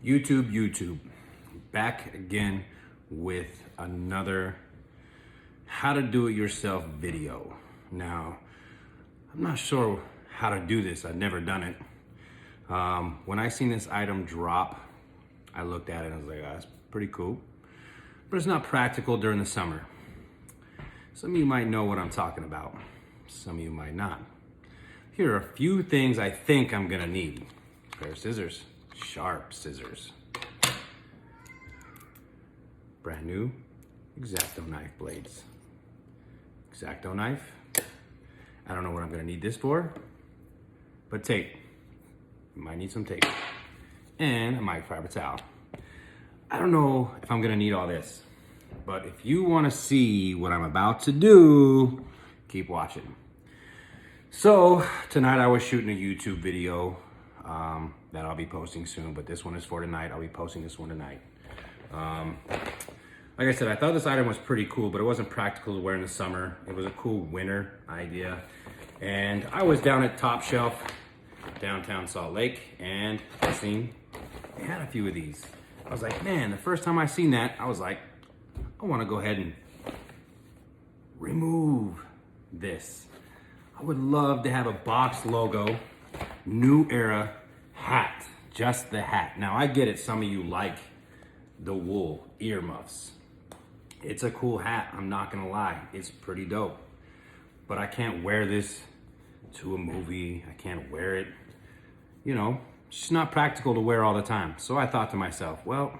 YouTube, back again with another how to do it yourself video. Now, I'm not sure how to do this. I've never done it. When I seen this item drop, I looked at it and I was like, oh, that's pretty cool. But it's not practical during the summer. Some of you might know what I'm talking about. Some of you might not. Here are a few things I think I'm gonna need. A pair of scissors, sharp scissors. Brand new X-Acto knife blades. X-Acto knife. I don't know what I'm gonna need this for, but tape. You might need some tape. And a microfiber towel. I don't know if I'm gonna need all this, but if you wanna see what I'm about to do, keep watching. So tonight I was shooting a YouTube video that I'll be posting soon, but this one is for tonight. I'll be posting this one tonight. Like I said, I thought this item was pretty cool, but it wasn't practical to wear in the summer. It was a cool winter idea. And I was down at Top Shelf, downtown Salt Lake, and I seen they had a few of these. I was like, man, the first time I seen that, I was like, I want to go ahead and remove this. I would love to have a box logo, new era hat, just the hat. Now I get it, some of you like the wool earmuffs. It's a cool hat, I'm not gonna lie, it's pretty dope. But I can't wear this to a movie, I can't wear it, you know, it's just not practical to wear all the time. So I thought to myself, well,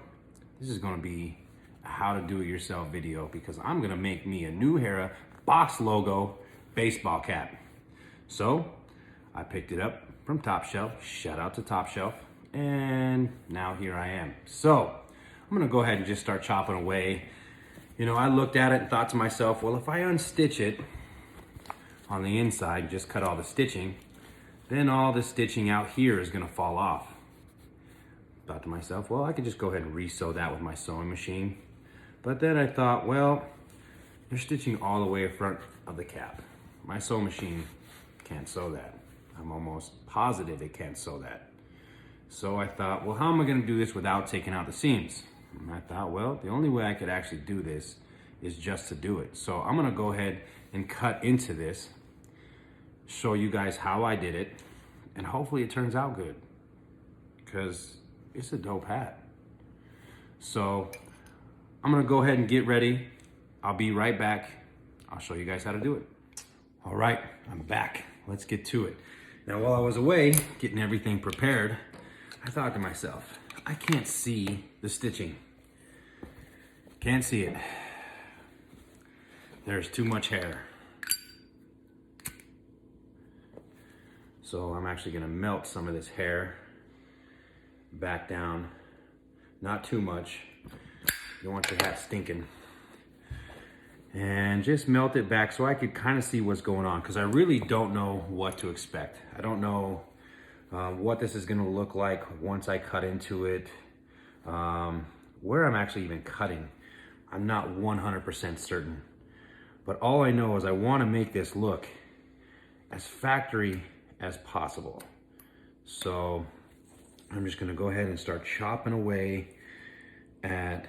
this is gonna be a how to do it yourself video because I'm gonna make me a new era box logo baseball cap. So I picked it up from Top Shelf, shout out to Top Shelf, and now here I am. So I'm gonna go ahead and just start chopping away. You know, I looked at it and thought to myself, well, if I unstitch it on the inside, just cut all the stitching, then all the stitching out here is gonna fall off. Thought to myself, well, I could just go ahead and re-sew that with my sewing machine. But then I thought, well, they're stitching all the way in front of the cap. My sewing machine can't sew that. I'm almost positive it can't sew that. So I thought, well, how am I gonna do this without taking out the seams? And I thought, well, the only way I could actually do this is just to do it. So I'm gonna go ahead and cut into this, show you guys how I did it, and hopefully it turns out good, because it's a dope hat. So I'm gonna go ahead and get ready. I'll be right back. I'll show you guys how to do it. All right, I'm back. Let's get to it. Now, while I was away, getting everything prepared, I thought to myself, I can't see the stitching. Can't see it. There's too much hair. So I'm actually gonna melt some of this hair back down. Not too much. You don't want your hat stinking. And just melt it back so I could kind of see what's going on, because I really don't know what to expect. I don't know what this is gonna look like once I cut into it, where I'm actually even cutting. I'm not 100% certain, but all I know is I wanna make this look as factory as possible. So I'm just gonna go ahead and start chopping away at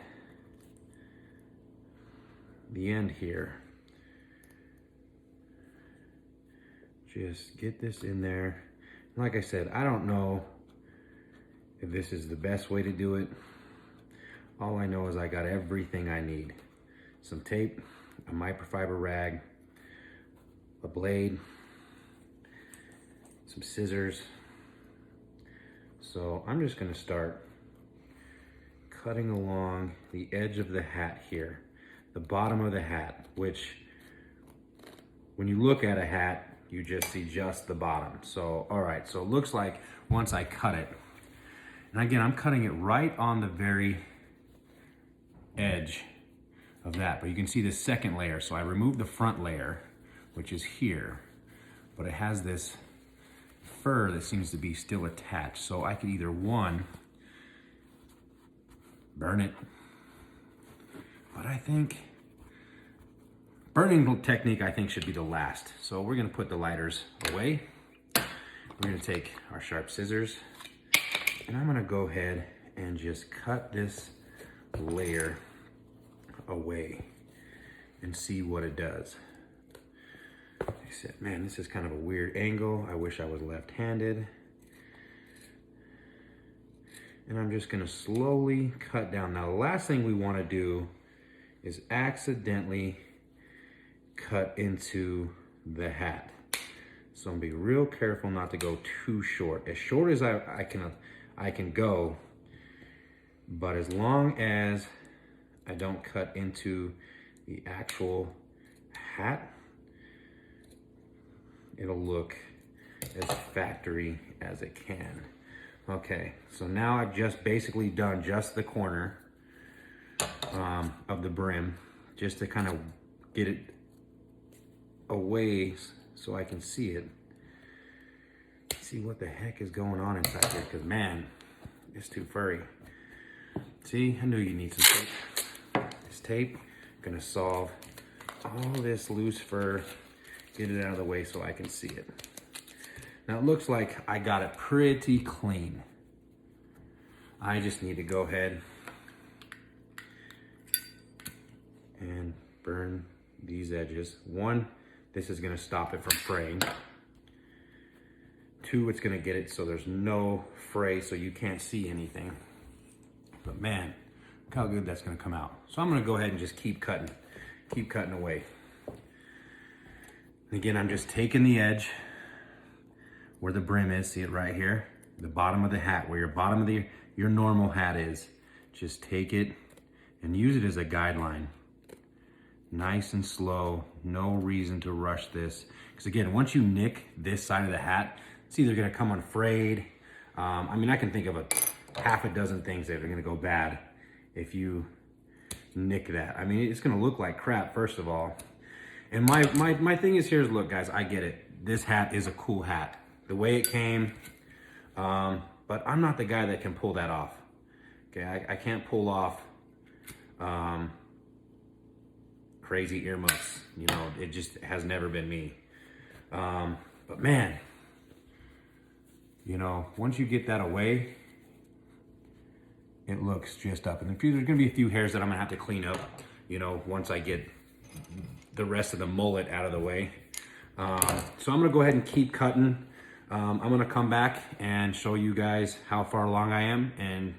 the end here. Just get this in there. Like I said, I don't know if this is the best way to do it. All I know is I got everything I need. Some tape, a microfiber rag, a blade, some scissors. So I'm just gonna start cutting along the edge of the hat here. The bottom of the hat, which when you look at a hat, you just see just the bottom. So, all right, so it looks like once I cut it, and again, I'm cutting it right on the very edge of that, but you can see the second layer. So I removed the front layer, which is here, but it has this fur that seems to be still attached. So I could either, one, burn it, but I think burning technique, I think, should be the last. So we're gonna put the lighters away. We're gonna take our sharp scissors and I'm gonna go ahead and just cut this layer away and see what it does. I said, man, this is kind of a weird angle. I wish I was left-handed. And I'm just gonna slowly cut down. Now, the last thing we wanna do is accidentally cut into the hat. So I'm gonna be real careful not to go too short. As short as I can go, but as long as I don't cut into the actual hat, it'll look as factory as it can. Okay, so now I've just basically done just the corner of the brim, just to kind of get it away so I can see it. See what the heck is going on inside here, because man, it's too furry. See, I knew you need some tape. This tape gonna solve all this loose fur, get it out of the way so I can see it. Now it looks like I got it pretty clean. I just need to go ahead and burn these edges. One, this is gonna stop it from fraying. Two, it's gonna get it so there's no fray so you can't see anything. But man, look how good that's gonna come out. So I'm gonna go ahead and just keep cutting away. And again, I'm just taking the edge where the brim is, see it right here? The bottom of the hat, where your bottom of your normal hat is. Just take it and use it as a guideline. Nice and slow, no reason to rush this. Because again, once you nick this side of the hat, it's either gonna come unfrayed. I mean, I can think of half a dozen things that are gonna go bad if you nick that. I mean, it's gonna look like crap, first of all. And my thing is here is, look guys, I get it. This hat is a cool hat. The way it came, but I'm not the guy that can pull that off. Okay, I can't pull off crazy earmuffs. You know, it just has never been me. But man, you know, once you get that away, it looks just up. And there's gonna be a few hairs that I'm gonna have to clean up, you know, once I get the rest of the mullet out of the way. So I'm gonna go ahead and keep cutting. I'm gonna come back and show you guys how far along I am, and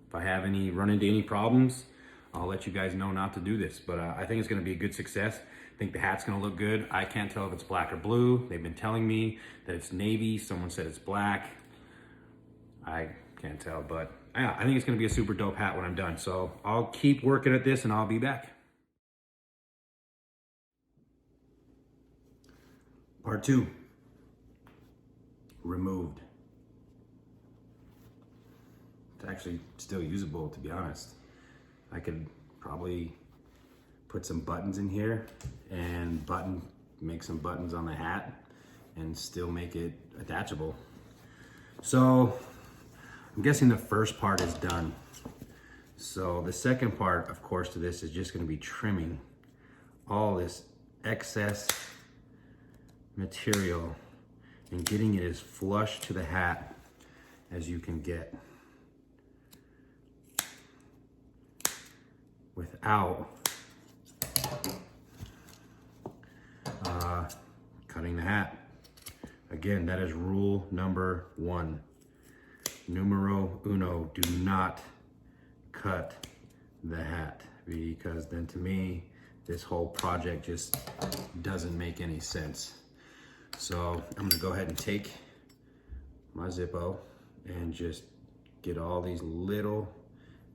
if I have run into any problems, I'll let you guys know not to do this. But I think it's gonna be a good success. I think the hat's gonna look good. I can't tell if it's black or blue. They've been telling me that it's navy. Someone said it's black. I can't tell, but yeah, I think it's gonna be a super dope hat when I'm done. So I'll keep working at this and I'll be back. Part 2, removed. It's actually still usable, to be honest. I could probably put some buttons in here and make some buttons on the hat and still make it attachable. So I'm guessing the first part is done. So the second part, of course, to this is just gonna be trimming all this excess material and getting it as flush to the hat as you can get without cutting the hat. Again, that is rule number 1. Numero uno, do not cut the hat, because then to me, this whole project just doesn't make any sense. So I'm gonna go ahead and take my Zippo and just get all these little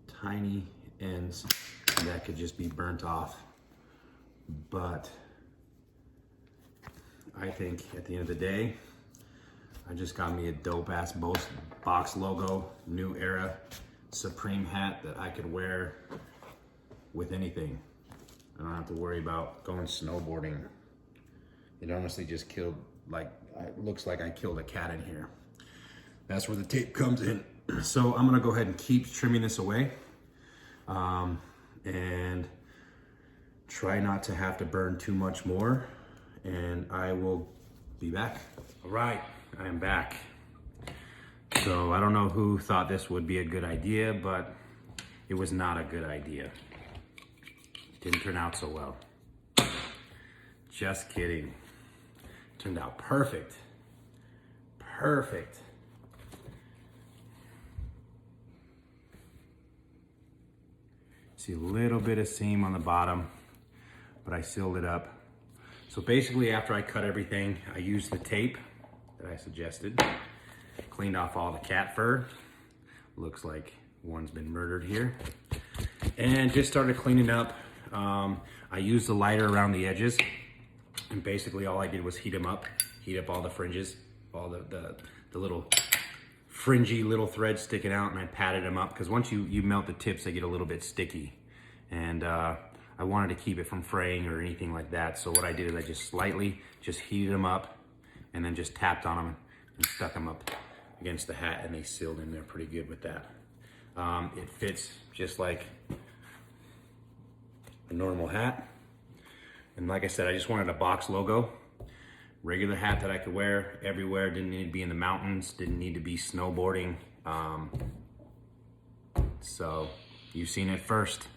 tiny ends that could just be burnt off. But I think at the end of the day, I just got me a dope ass box logo, New Era Supreme hat that I could wear with anything. I don't have to worry about going snowboarding. It honestly just killed, it looks like I killed a cat in here. That's where the tape comes in. So I'm gonna go ahead and keep trimming this away and try not to have to burn too much more, and I will be back. All right, I am back. So I don't know who thought this would be a good idea, but it was not a good idea. Didn't turn out so well. Just kidding. Turned out perfect. Perfect. See a little bit of seam on the bottom, but I sealed it up. So basically after I cut everything, I used the tape that I suggested, cleaned off all the cat fur. Looks like one's been murdered here. And just started cleaning up. I used the lighter around the edges, and basically all I did was heat up all the fringes, all the little fringy little threads sticking out, and I patted them up because once you melt the tips, they get a little bit sticky. And I wanted to keep it from fraying or anything like that. So what I did is I just slightly heated them up and then just tapped on them and stuck them up against the hat, and they sealed in there pretty good with that. It fits just like a normal hat. And like I said, I just wanted a box logo. Regular hat that I could wear everywhere. Didn't need to be in the mountains. Didn't need to be snowboarding. So you've seen it first.